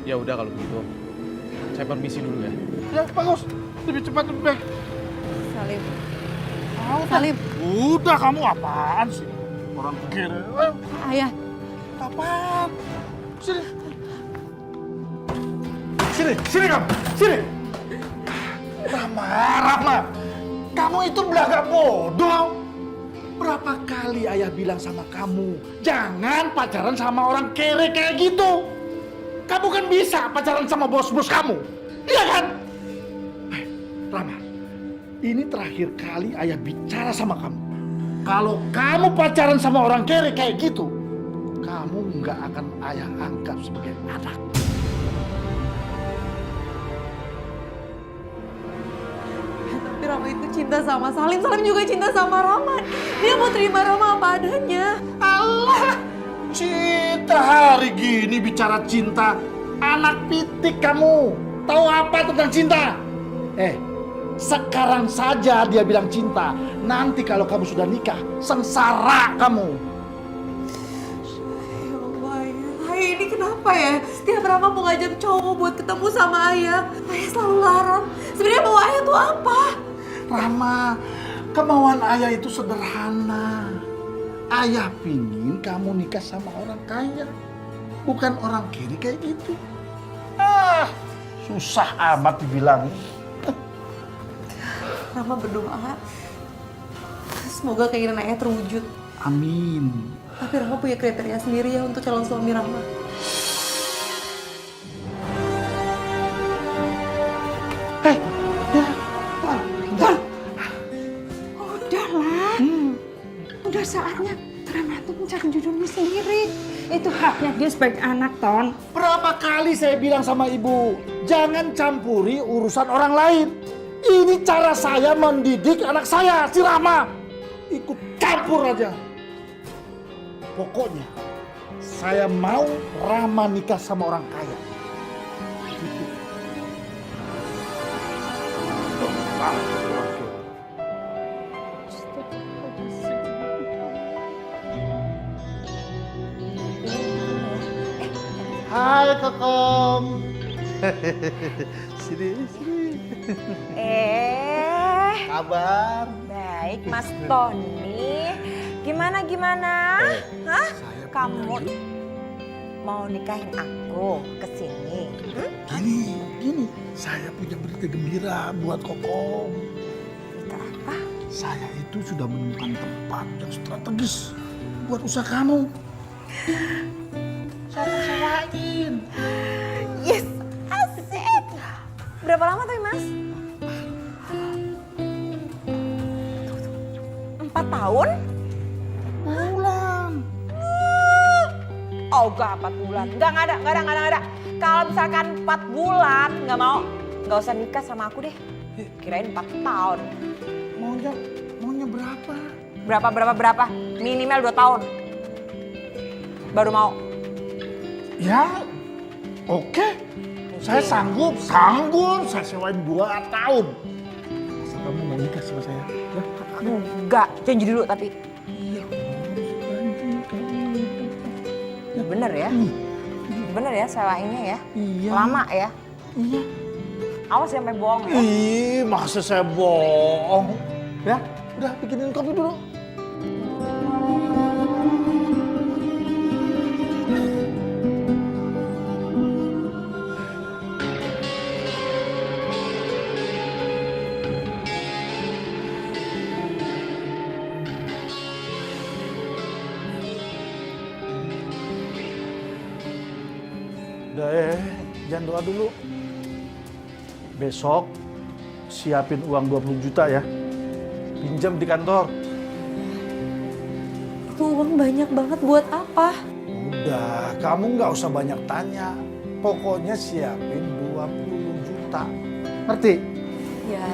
Ya udah kalau begitu. Saya permisi dulu ya. Ya bagus, lebih cepat lebih baik. Salim. Ah, Salim. Udah kamu apaan sih? Orang kere. Ayah. Apaan? Sini. Sini kamu. Sini. Rama. Kamu itu belaga bodoh. Berapa kali ayah bilang sama kamu, jangan pacaran sama orang kere kayak gitu. Kamu kan bisa pacaran sama bos-bos kamu. Iya kan? Rama, ini terakhir kali ayah bicara sama kamu. Kalau kamu pacaran sama orang kere kayak gitu, kamu nggak akan ayah anggap sebagai anak. Tapi Rama itu cinta sama Salim. Salim juga cinta sama Rama. Dia mau terima Rama apa adanya. Allah, cinta hari gini bicara cinta. Anak pitik kamu. Tahu apa tentang cinta? Sekarang saja dia bilang cinta. Nanti kalau kamu sudah nikah, sengsara kamu. Ya Allah, Ayah. Ayah ini kenapa ya? Setiap Rama mau ngajak cowok buat ketemu sama Ayah, Ayah selalu larang. Sebenarnya mau Ayah tuh apa? Rama, kemauan ayah itu sederhana. Ayah pingin kamu nikah sama orang kaya. Bukan orang kiri kayak gitu. Susah amat dibilang. Rama berdoa. Semoga keinginan Ayah terwujud. Amin. Tapi Rama punya kriteria sendiri ya untuk calon suami Rama. Udahlah, udah saatnya Rama tuh mencari jodohnya sendiri. Itu haknya dia sebagai anak, Ton. Berapa kali saya bilang sama ibu, jangan campuri urusan orang lain. Ini cara saya mendidik anak saya, si Rama. Ikut campur aja. Pokoknya, saya mau Rama nikah sama orang kaya. Gitu. Hai Kokom. Sini. Kabar? Baik, Mas Tony. Gimana? Hah? Kamu mau nikahin aku ke sini? Gini. Saya punya berita gembira buat Kokom. Berita apa? Saya itu sudah menemukan tempat yang strategis buat usaha kamu. Saya sewain. Yes, asik. Berapa lama tuh, Mas? 4 tahun? Pulang. Oh, enggak 4 bulan. Enggak ada. Kalau misalkan 4 bulan, nggak mau. Nggak usah nikah sama aku deh. Kirain 4 tahun. Maunya berapa? Berapa? Minimal 2 tahun. Baru mau. Ya, oke. Saya sanggup. Saya sewain 2 tahun. Masa kamu mau nikah sama saya? Ya, Enggak, janji dulu tapi. iya. Bener ya? Bener ya sewainnya ya? Iya. Lama ya? Iya. Awas sampai bohong ya? Ih, masa saya bohong? Ya, udah bikinin kopi dulu. Udah jangan doa dulu. Besok siapin uang 20 juta ya. Pinjam di kantor. Itu uang banyak banget buat apa? Udah, kamu nggak usah banyak tanya. Pokoknya siapin 20 juta. Ngerti? Ya,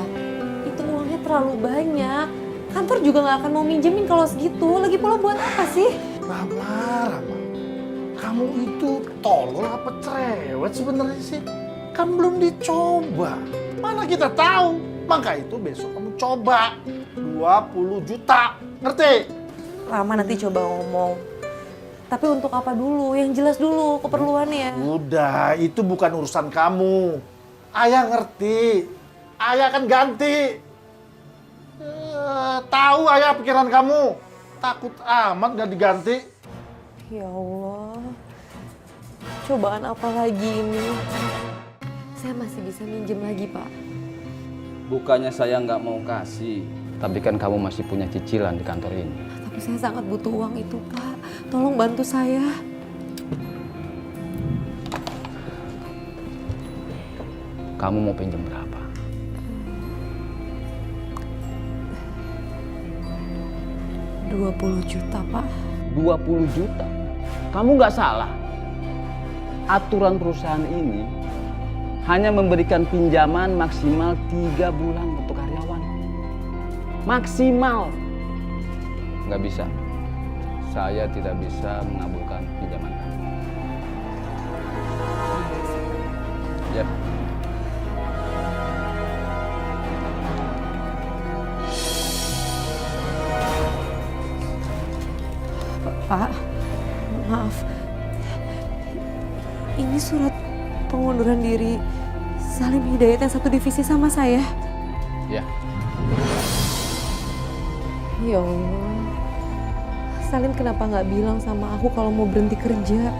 itu uangnya terlalu banyak. Kantor juga nggak akan mau minjemin kalau segitu. Lagi pula buat apa sih? Rama. Kamu itu tolol apa cerewet sebenarnya sih? Kan belum dicoba. Mana kita tahu? Maka itu besok kamu coba. 20 juta. Ngerti? Rama nanti coba ngomong. Tapi untuk apa dulu? Yang jelas dulu keperluannya. Udah, itu bukan urusan kamu. Ayah ngerti. Ayah akan ganti. Tahu ayah pikiran kamu. Takut amat gak diganti. Ya Allah. Cobaan apa lagi ini? Saya masih bisa minjem lagi, Pak. Bukannya saya nggak mau kasih, tapi kan kamu masih punya cicilan di kantor ini. Tapi saya sangat butuh uang itu, Pak. Tolong bantu saya. Kamu mau pinjam berapa? 20 juta, Pak. 20 juta? Kamu nggak salah. Aturan perusahaan ini hanya memberikan pinjaman maksimal 3 bulan untuk karyawan. Maksimal. Nggak bisa. Saya tidak bisa mengabulkan pinjaman kamu. Ya. Pak, maaf. Ini surat pengunduran diri Salim Hidayat yang satu divisi sama saya. Ya. Ya Allah. Salim kenapa nggak bilang sama aku kalau mau berhenti kerja?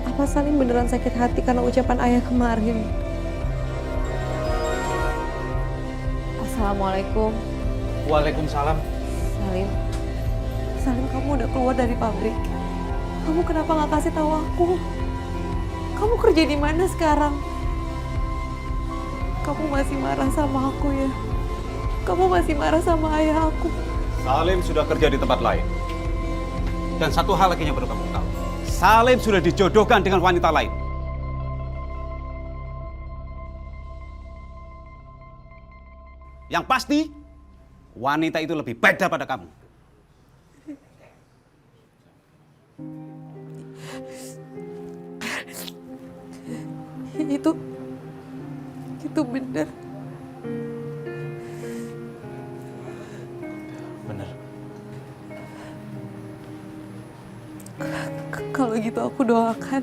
Apa Salim beneran sakit hati karena ucapan ayah kemarin? Assalamualaikum. Waalaikumsalam. Salim, kamu udah keluar dari pabrik. Kamu kenapa nggak kasih tahu aku? Kamu kerja di mana sekarang? Kamu masih marah sama aku ya? Kamu masih marah sama ayah aku? Salim sudah kerja di tempat lain. Dan satu hal lagi yang perlu kamu tahu. Salim sudah dijodohkan dengan wanita lain. Yang pasti, wanita itu lebih baik daripada kamu. Itu benar. Bener. Kalau gitu aku doakan.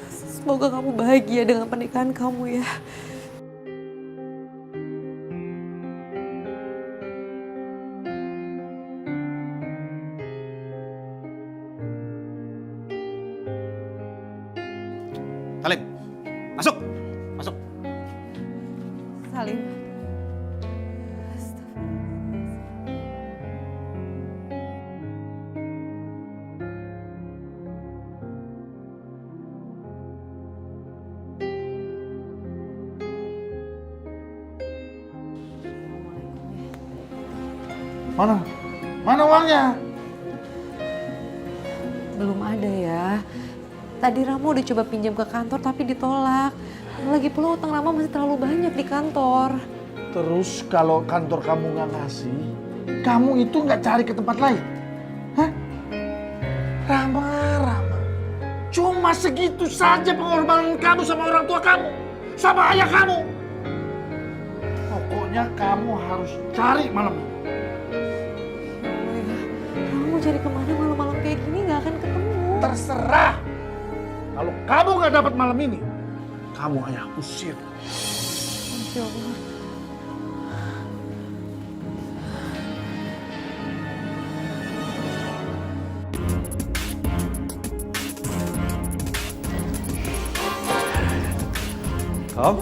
Semoga kamu bahagia dengan pernikahan kamu ya. Salim, masuk. Masuk. Salim. Mana uangnya? Belum ada ya. Tadi Rama udah coba pinjam ke kantor tapi ditolak. Lagi pula utang Rama masih terlalu banyak di kantor. Terus kalau kantor kamu nggak ngasih, kamu itu nggak cari ke tempat lain? Hah? Rama. Cuma segitu saja pengorbanan kamu sama orang tua kamu. Sama ayah kamu. Pokoknya kamu harus cari malam ini. Kamu mau cari kemana malam-malam kayak gini nggak akan ketemu. Terserah. Kalau kamu nggak dapat malam ini, kamu ayah usir. Ya Allah. Om.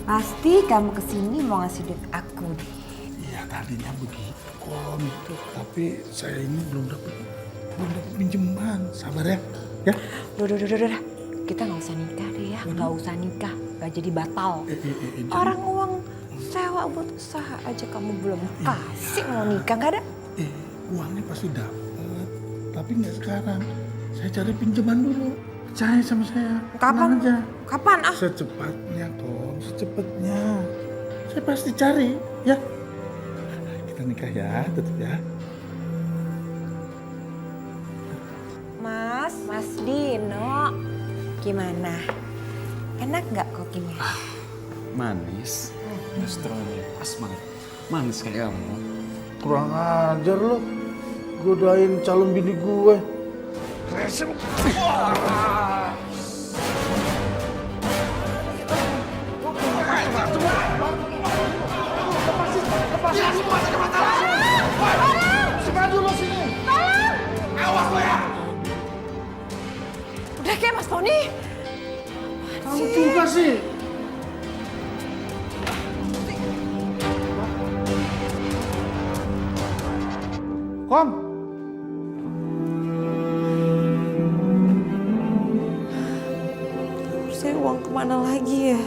Pasti kamu kesini mau ngasih duit aku deh. Iya tadinya begitu Om, tapi saya ini belum dapat pinjaman. Sabar ya, ya. Udah. Kita nggak usah nikah deh ya, nggak usah nikah, nggak jadi batal. Orang uang sewa buat usaha aja kamu belum kasih, mau nikah nggak ada? Uangnya pasti dapat, tapi nggak sekarang. Saya cari pinjaman dulu. Percaya sama saya. Kapan? Tenang aja. Kapan ah? Secepatnya Tom, secepatnya. Saya pasti cari, ya. Kita nikah ya, tetap ya. Mas Dino, gimana? Enak nggak kopinya? Manis. Justru ini pas banget. Manis kayak kamu. Kurang ajar lo. Godain calon bini gue. Resep. Udah kayak Mas Tony. Kamu juga sih. Kom. Saya uang kemana lagi ya?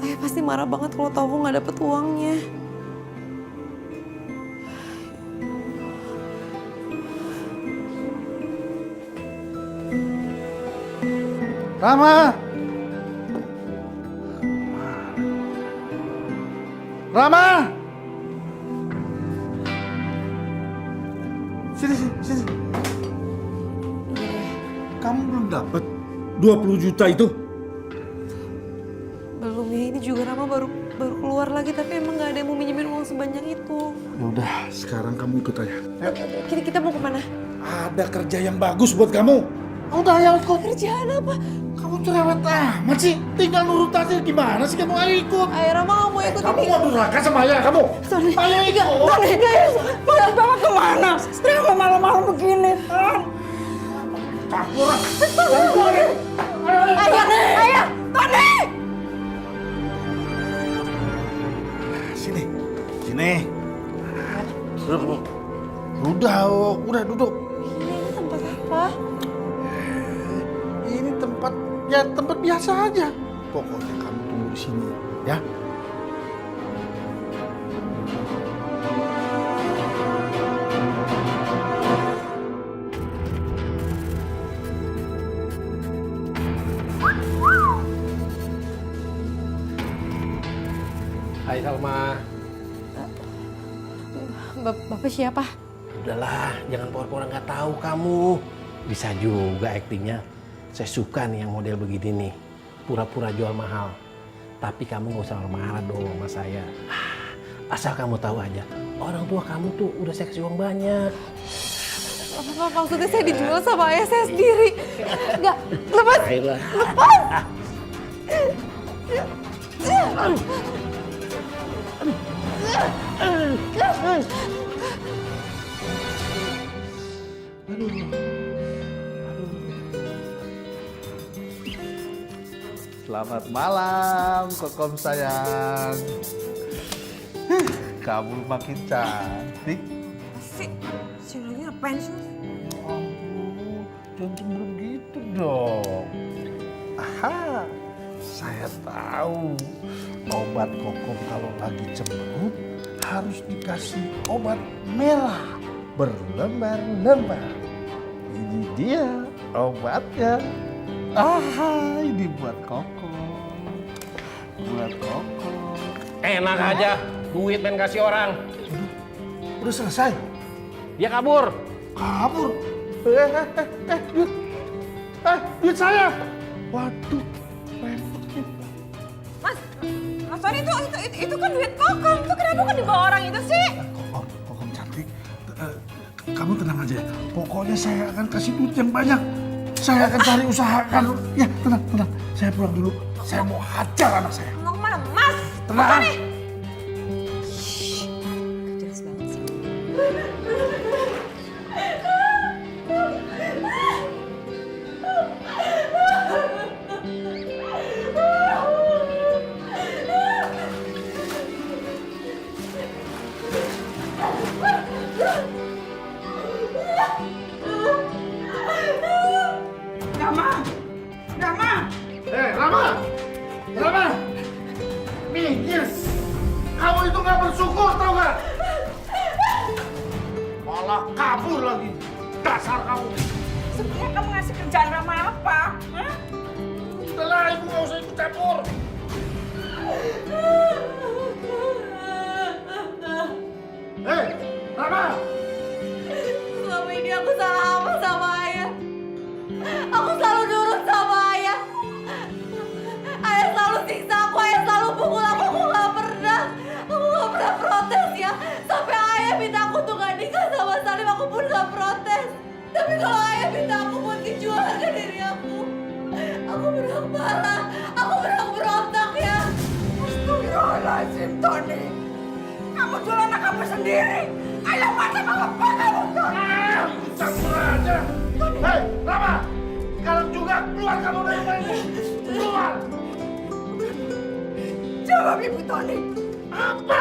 Ayah pasti marah banget kalau tahu aku nggak dapet uangnya. Rama. Rama. Sini. Kamu belum dapat 20 juta itu? Belum ya, ini juga Rama baru keluar lagi, tapi emang nggak ada yang mau minjemin uang sebanyak itu. Ya udah, sekarang kamu ikut aja. Kita mau kemana? Ada kerja yang bagus buat kamu. Udah, ayo ikut. Kerjaan apa? Kamu cerewet amat sih. Tinggal nurut aja, gimana sih kamu? Ayo ikut. Ayah Rama nggak mau ikut Kamu ini. mau durhaka sama ayah kamu? Tony, Ayo ikut. Tony, mau dibawa kemana? Kenapa malam-malam begini, Ton? Campur. Ayah, Tony! Sini. Duduk. Udah duduk. Ini tempat apa? Ini tempat biasa aja. Pokoknya kamu tunggu di sini, ya. Hai Salma. Bapak siapa? Udahlah, jangan pura-pura nggak tahu kamu. Bisa juga aktingnya. Saya suka nih yang model begini nih. Pura-pura jual mahal. Tapi kamu nggak usah marah dong sama saya. Asal kamu tahu aja, orang tua kamu tuh udah saya kasih uang banyak. Maksudnya saya dijual sama ayah saya sendiri. Enggak, lepas. Ayolah. Selamat malam, Kokom sayang. Kamu makin cantik. Si lagi ngapain sih? Jangan cemburu gitu dong. Aha, saya tahu obat Kokom kalau lagi cemberut harus dikasih obat merah berlembar-lembar. Ini dia obatnya. Aha, ini buat Kokom. Buat Kokom. Enak aja, duit main kasih orang. Udah selesai? Dia kabur. Kabur? Duit saya. Waduh, repot nih. Mas Tony itu kan duit Kokom. Itu kenapa kan dibawa orang itu sih? Kokom cantik, kamu tenang aja. Pokoknya saya akan kasih duit yang banyak. Saya akan cari usahakan. Ya, tenang. Saya pulang dulu. Saya mau hajar anak saya. Mau kemana? Mas! Tenang. Jelas banget sih. Rama! Minggir! Kamu itu nggak bersyukur, tau gak? Malah kabur lagi. Dasar kamu. Sebenarnya kamu ngasih kerjaan Rama apa? Hah? Udahlah, ibu nggak usah ikut campur. Hei, Rama! Selama ini aku salah apa sama ayah? Aku selalu nurut sama ayah. Ayah selalu siksa aku, ayah selalu pukul aku nggak pernah. Aku berak parah. Aku berak berontak ya. Astagfirullahaladzim, Tony. Kamu jual anak kamu sendiri. Ayo macam apa kamu, Tony? Campur aja. Hei, Rama! Sekarang juga keluar kamu dari rumah ini. Keluar! Jawab Ibu Tony. Apa?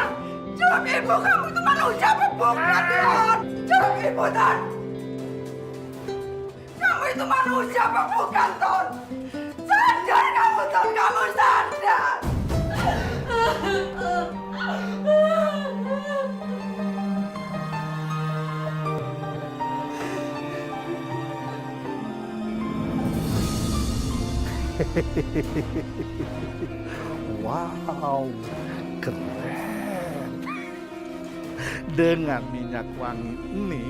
Jawab Ibu, kamu itu manusia apa bukan, Ton? Jawab Ibu, Ton. Kamu itu manusia apa bukan, Ton? Sadar kamu, Ton. Kamu sadar. Wow, keren. Dengan minyak wangi ini,